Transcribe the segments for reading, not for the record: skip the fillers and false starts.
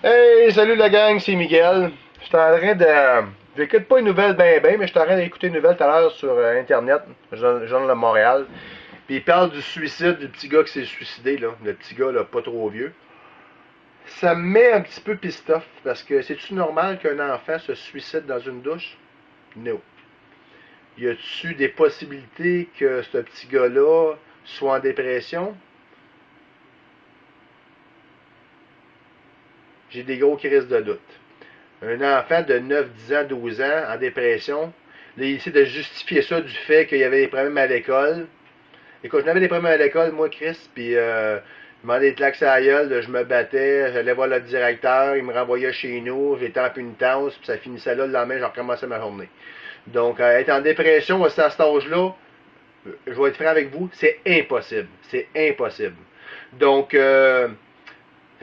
Hey, salut la gang, c'est Miguel. J'étais en train de. J'écoute pas une nouvelle mais j'étais en train d'écouter une nouvelle tout à l'heure sur Internet, Journal de Montréal. Puis il parle du suicide du petit gars qui s'est suicidé, là. Le petit gars, là, pas trop vieux. Ça me met un petit peu piste-off, parce que c'est-tu normal qu'un enfant se suicide dans une douche? Non. Y a-tu des possibilités que ce petit gars-là soit en dépression? J'ai des gros crises de doute. Un enfant de 9, 10 ans, 12 ans en dépression, là, il essaie de justifier ça du fait qu'il y avait des problèmes à l'école. Écoute, j'avais des problèmes à l'école, moi, Chris, puis je demandais des claques à la gueule, je me battais, j'allais voir le directeur, il me renvoyait chez nous, j'étais en pénitence, puis ça finissait là, le lendemain, je recommençais ma journée. Donc, être en dépression à cet âge-là, je vais être franc avec vous, c'est impossible. C'est impossible. Donc,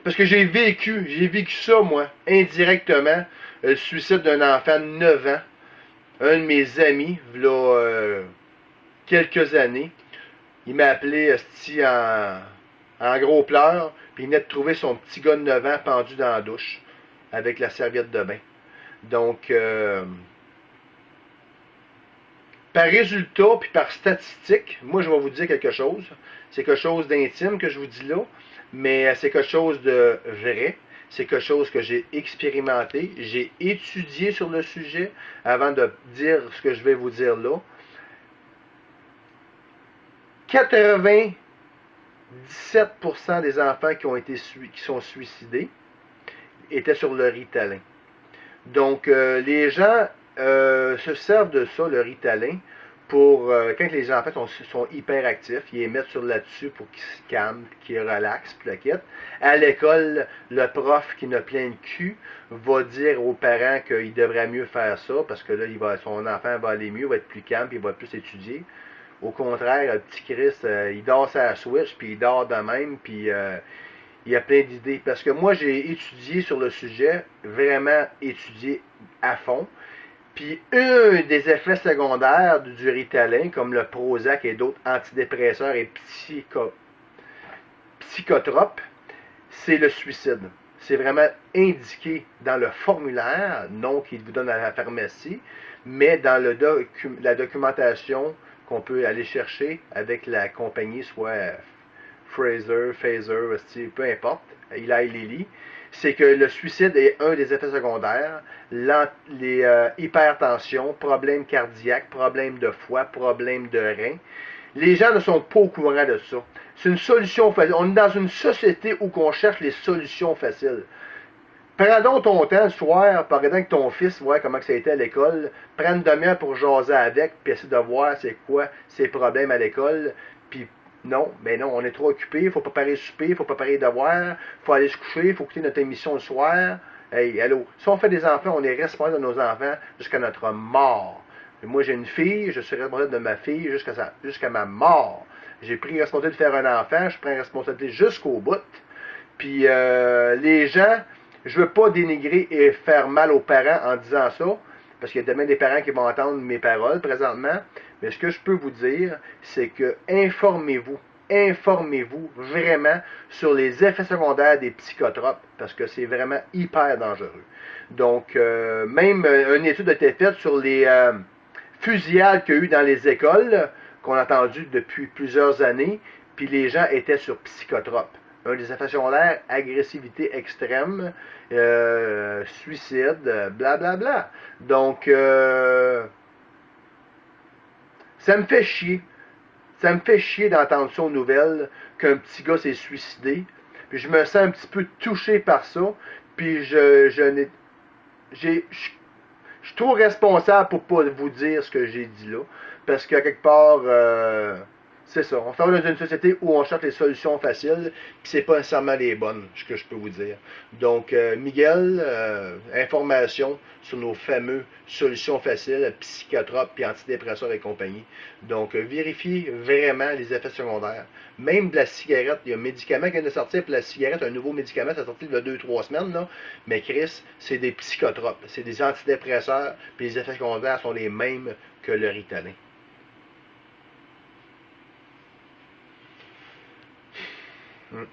parce que j'ai vécu ça, moi, indirectement, le suicide d'un enfant de 9 ans. Un de mes amis, là, quelques années, il m'a appelé en gros pleurs, puis il venait de trouver son petit gars de 9 ans pendu dans la douche, avec la serviette de bain. Donc, par résultat, puis par statistique, moi, je vais vous dire quelque chose. C'est quelque chose d'intime que je vous dis là, mais c'est quelque chose de vrai. C'est quelque chose que j'ai expérimenté. J'ai étudié sur le sujet avant de dire ce que je vais vous dire là. 97% des enfants qui sont suicidés étaient sur le Ritalin. Donc, les gens se servent de ça, le Ritalin, pour, quand les enfants sont hyperactifs, ils les mettent sur là-dessus pour qu'ils se calment, qu'ils relaxent, puis la quête. À l'école, le prof qui n'a plein de cul va dire aux parents qu'il devrait mieux faire ça, parce que là, son enfant va aller mieux, va être plus calme, puis il va plus étudier. Au contraire, le petit Chris, il dort sa Switch, puis il dort de même, puis il y a plein d'idées. Parce que moi, j'ai étudié sur le sujet, vraiment étudié à fond. Puis un des effets secondaires du Ritalin, comme le Prozac et d'autres antidépresseurs et psychotropes, c'est le suicide. C'est vraiment indiqué dans le formulaire, non qu'il vous donne à la pharmacie, mais dans la documentation qu'on peut aller chercher avec la compagnie, soit Phaser, peu importe, Eli Lilly, c'est que le suicide est un des effets secondaires, les hypertensions, problèmes cardiaques, problèmes de foie, problèmes de reins. Les gens ne sont pas au courant de ça. C'est une solution facile. On est dans une société où on cherche les solutions faciles. Prends donc ton temps le soir, par exemple avec ton fils, voir comment ça a été à l'école. Prends une demi-heure pour jaser avec, puis essayer de voir c'est quoi ses problèmes à l'école. Puis non, ben non, on est trop occupé, il faut préparer le souper, il faut préparer les devoirs, il faut aller se coucher, il faut écouter notre émission le soir. Hey, allô, si on fait des enfants, on est responsable de nos enfants jusqu'à notre mort. Et moi, j'ai une fille, je suis responsable de ma fille jusqu'à ma mort. J'ai pris la responsabilité de faire un enfant, je prends la responsabilité jusqu'au bout. Puis les gens, je veux pas dénigrer et faire mal aux parents en disant ça, parce qu'il y a demain des parents qui vont entendre mes paroles présentement. Mais ce que je peux vous dire, c'est que informez-vous vraiment sur les effets secondaires des psychotropes, parce que c'est vraiment hyper dangereux. Donc, même une étude a été faite sur les fusillades qu'il y a eu dans les écoles, qu'on a entendu depuis plusieurs années, puis les gens étaient sur psychotropes. Un des effets secondaires, agressivité extrême, suicide, blablabla. Bla, bla. Donc, ça me fait chier. Ça me fait chier d'entendre ça aux nouvelles qu'un petit gars s'est suicidé. Puis je me sens un petit peu touché par ça. Puis je suis trop responsable pour pas vous dire ce que j'ai dit là. Parce qu'à quelque part, c'est ça. On travaille dans une société où on cherche les solutions faciles, puis c'est pas nécessairement les bonnes, ce que je peux vous dire. Donc, Miguel, information sur nos fameux solutions faciles, psychotropes, puis antidépresseurs et compagnie. Donc, vérifiez vraiment les effets secondaires. Même de la cigarette, il y a un médicament qui vient de sortir pour la cigarette, un nouveau médicament, ça a sorti il y a 2-3 semaines, là. Mais Chris, c'est des psychotropes, c'est des antidépresseurs, puis les effets secondaires sont les mêmes que le Ritalin. Hmm.